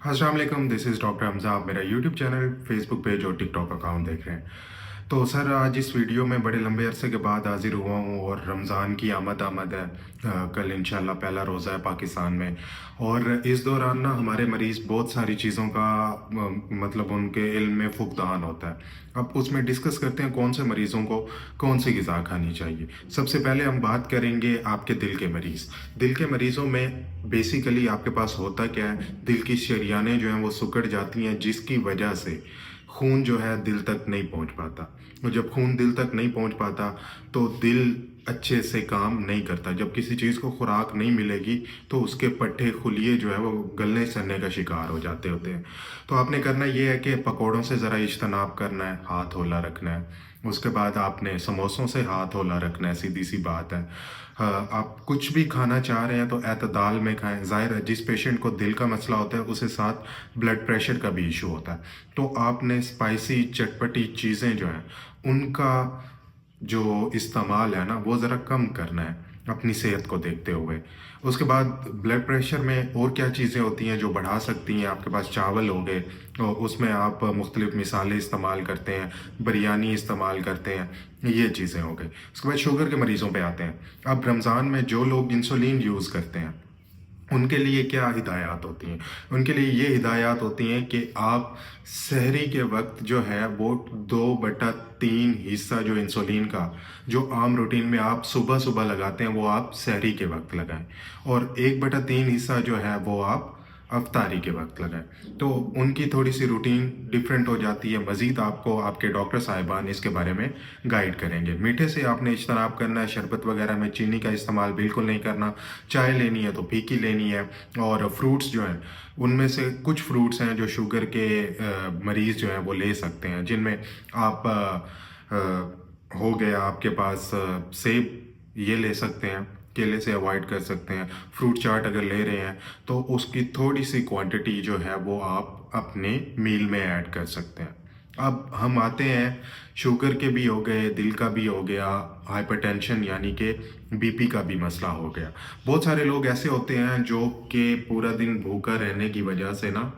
अस्सलाम वालेकुम, this is doctor Hamza. आप मेरा यूट्यूब चैनल, फेसबुक पेज और टिकटॉक अकाउंट देख रहे हैं। तो सर, आज इस वीडियो में बड़े लंबे अरसे के बाद हाज़िर हुआ हूँ और रमज़ान की आमद है। कल इंशाल्लाह पहला रोज़ा है पाकिस्तान में। और इस दौरान ना हमारे मरीज़ बहुत सारी चीज़ों का मतलब उनके इल्म में फुकदान होता है। अब उसमें डिस्कस करते हैं कौन से मरीज़ों को कौन सी ग़िज़ा खानी चाहिए। सबसे पहले हम बात करेंगे आपके दिल के मरीज़। दिल के मरीज़ों में बेसिकली आपके पास होता क्या है, दिल की शरियानें जो हैं वो सिकुड़ जाती हैं, जिसकी वजह से खून जो है दिल तक नहीं पहुंच पाता। और जब खून दिल तक नहीं पहुंच पाता तो दिल अच्छे से काम नहीं करता। जब किसी चीज़ को खुराक नहीं मिलेगी तो उसके पट्टे खुलिए जो है वो गलने सड़ने का शिकार हो जाते होते हैं। तो आपने करना ये है कि पकौड़ों से ज़रा इज्तनाब करना है, हाथ होला रखना है। उसके बाद आपने समोसों से हाथ होला रखना है, सीधी सी बात है। आप कुछ भी खाना चाह रहे हैं तो एतदाल में खाएं। ज़ाहिर है जिस पेशेंट को दिल का मसला होता है उसे साथ ब्लड प्रेशर का भी इशू होता है। तो आपने स्पाइसी चटपटी चीज़ें जो हैं उनका जो इस्तेमाल है ना वो ज़रा कम करना है अपनी सेहत को देखते हुए। उसके बाद ब्लड प्रेशर में और क्या चीज़ें होती हैं जो बढ़ा सकती हैं, आपके पास चावल हो गए और उसमें आप मुख्तलिफ मिसालें इस्तेमाल करते हैं, बिरयानी इस्तेमाल करते हैं, ये चीज़ें हो गई। उसके बाद शुगर के मरीज़ों पे आते हैं। अब रमज़ान में जो लोग इंसुलिन यूज़ करते हैं उनके लिए क्या हिदायत होती हैं? उनके लिए ये हिदायत होती हैं कि आप सहरी के वक्त जो है वो 2/3 हिस्सा जो इंसुलिन का जो आम रूटीन में आप सुबह सुबह लगाते हैं वो आप सहरी के वक्त लगाएं, और 1/3 हिस्सा जो है वो आप अफ्तारी के वक्त लगाएं। तो उनकी थोड़ी सी रूटीन डिफरेंट हो जाती है। मज़ीद आपको आपके डॉक्टर साहिबान इसके बारे में गाइड करेंगे। मीठे से आपने इज्तनाब करना है, शरबत वगैरह में चीनी का इस्तेमाल बिल्कुल नहीं करना। चाय लेनी है तो फीकी लेनी है। और फ्रूट्स जो हैं उनमें से कुछ फ्रूट्स हैं जो शुगर के मरीज़ जो हैं वो ले सकते हैं, जिनमें आप हो गया आपके पास सेब, ये ले सकते हैं। केले से अवॉइड कर सकते हैं। फ्रूट चाट अगर ले रहे हैं तो उसकी थोड़ी सी क्वांटिटी जो है वो आप अपने मील में ऐड कर सकते हैं। अब हम आते हैं, शुगर के भी हो गए, दिल का भी हो गया, हाइपरटेंशन यानी कि बीपी का भी मसला हो गया। बहुत सारे लोग ऐसे होते हैं जो कि पूरा दिन भूखा रहने की वजह से ना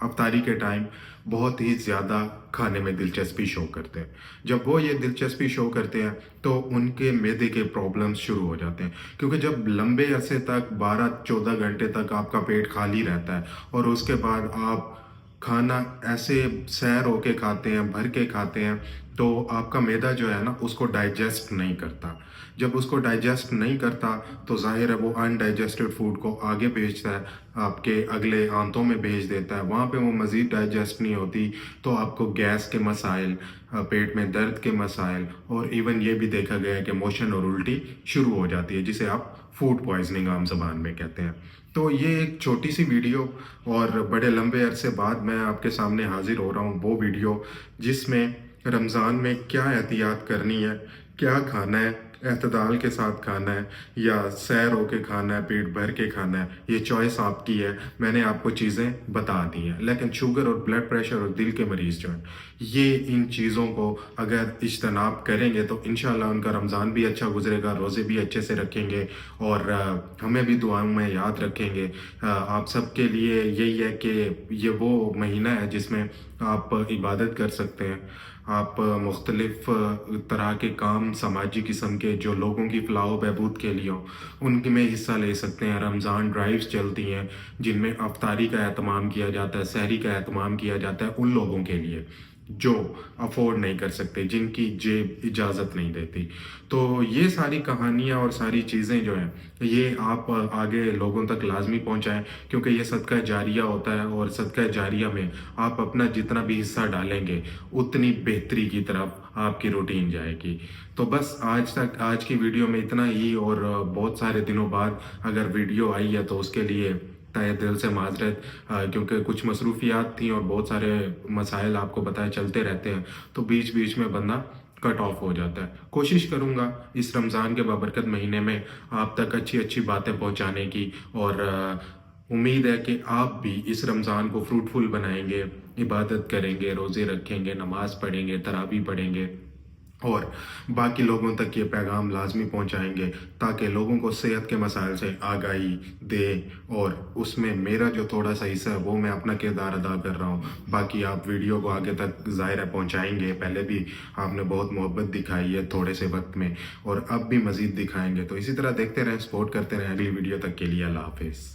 अफ्तारी के टाइम बहुत ही ज़्यादा खाने में दिलचस्पी शो करते हैं। जब वो ये दिलचस्पी शो करते हैं तो उनके मैदे के प्रॉब्लम्स शुरू हो जाते हैं, क्योंकि जब लंबे अरसे तक 12-14 घंटे तक आपका पेट खाली रहता है और उसके बाद आप खाना ऐसे सैर होके खाते हैं, भर के खाते हैं, तो आपका मैदा जो है ना उसको डाइजेस्ट नहीं करता। जब उसको डाइजेस्ट नहीं करता तो जाहिर है वो अनडाइजेस्टेड फूड को आगे भेजता है, आपके अगले आंतों में भेज देता है। वहाँ पे वो मज़ीद डाइजेस्ट नहीं होती तो आपको गैस के मसाइल, पेट में दर्द के मसाइल, और इवन ये भी देखा गया है कि मोशन और उल्टी शुरू हो जाती है, जिसे आप फूड पॉइजनिंग आम ज़बान में कहते हैं। तो ये एक छोटी सी वीडियो, और बड़े लंबे अरसे बाद मैं आपके सामने हाजिर हो रहा हूँ, वो वीडियो जिसमें रमज़ान में क्या एहतियात करनी है, क्या खाना है, एतदाल के साथ खाना है या सैर होके खाना है, पेट भर के खाना है, ये चॉइस आपकी है। मैंने आपको चीज़ें बता दी हैं, लेकिन शुगर और ब्लड प्रेशर और दिल के मरीज़ जो हैं ये इन चीज़ों को अगर इज्तनाब करेंगे तो इंशाल्लाह उनका रमज़ान भी अच्छा गुजरेगा, रोज़े भी अच्छे से रखेंगे और हमें भी दुआओं में याद रखेंगे। आप सबके लिए यही है कि ये वो महीना है जिसमें आप इबादत कर सकते हैं। आप मुख्तलिफ़ तरह के काम समाजी किस्म के जो लोगों की फ़लाह व बहबूद के लिए हो उनके में हिस्सा ले सकते हैं। रमज़ान ड्राइव्स चलती हैं जिनमें अफ्तारी का एहतमाम किया जाता है, सहरी का एहतमाम किया जाता है उन लोगों के लिए जो अफोर्ड नहीं कर सकते, जिनकी जेब इजाज़त नहीं देती। तो ये सारी कहानियाँ और सारी चीज़ें जो हैं ये आप आगे लोगों तक लाजमी पहुँचाएँ, क्योंकि ये सदका जारिया होता है और सदका जारिया में आप अपना जितना भी हिस्सा डालेंगे उतनी बेहतरी की तरफ आपकी रूटीन जाएगी। तो बस आज की वीडियो में इतना ही, और बहुत सारे दिनों बाद अगर वीडियो आई है तो उसके लिए तहे दिल से माजरत, क्योंकि कुछ मसरूफियात थी और बहुत सारे मसाइल आपको बताए चलते रहते हैं तो बीच बीच में बंदा कट ऑफ हो जाता है। कोशिश करूँगा इस रमज़ान के बाबरकत महीने में आप तक अच्छी अच्छी बातें पहुँचाने की, और उम्मीद है कि आप भी इस रमज़ान को फ्रूटफुल बनाएंगे, इबादत करेंगे, रोज़े रखेंगे, नमाज़ पढ़ेंगे, तरावी पढ़ेंगे, اور باقی لوگوں تک یہ پیغام لازمی پہنچائیں گے تاکہ لوگوں کو صحت کے مسائل سے آگاہی دے، اور اس میں میرا جو تھوڑا سا حصہ ہے وہ میں اپنا کردار ادا کر رہا ہوں۔ باقی آپ ویڈیو کو آگے تک ظاہر ہے پہنچائیں گے، پہلے بھی آپ نے بہت محبت دکھائی ہے تھوڑے سے وقت میں، اور اب بھی مزید دکھائیں گے، تو اسی طرح دیکھتے رہیں، سپورٹ کرتے رہیں۔ اگلی ویڈیو تک کے لیے اللہ حافظ۔